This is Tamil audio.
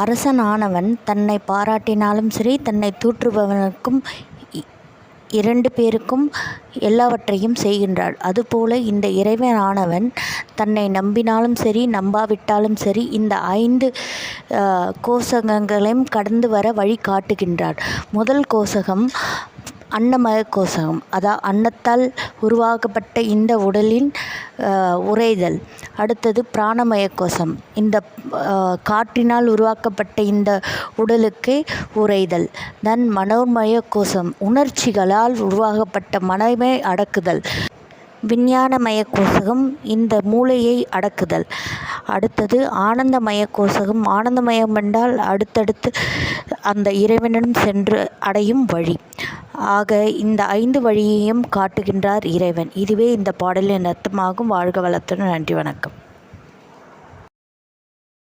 அரசனானவன் தன்னை பாராட்டினாலும் சரி, தன்னை தூற்றுபவனுக்கும் இரண்டு பேருக்கும் எல்லாவற்றையும் செய்கின்றாள். அதுபோல இந்த இறைவனானவன் தன்னை நம்பினாலும் சரி, நம்பாவிட்டாலும் சரி, இந்த 5 கோசகங்களையும் கடந்து வர வழி காட்டுகின்றார். முதல் கோசகம் அன்னமய கோசகம், அன்னத்தால் உருவாக்கப்பட்ட இந்த உடலின் உறைதல். அடுத்தது பிராணமய கோசம், இந்த காற்றினால் உருவாக்கப்பட்ட இந்த உடலுக்கு உறைதல். மனோன்மய கோசம், உணர்ச்சிகளால் உருவாக்கப்பட்ட மனமே அடக்குதல். விஞ்ஞானமய கோசகம், இந்த மூளையை அடக்குதல். அடுத்தது ஆனந்தமய கோசகம். ஆனந்தமயம் என்றால் அடுத்தடுத்து அந்த இறைவனிடம் சென்று அடையும் வழி. ஆக இந்த 5 வழியையும் காட்டுகின்றார் இறைவன். இதுவே இந்த பாடலின் அர்த்தமாகும். வாழ்க வளத்துடன். நன்றி, வணக்கம்.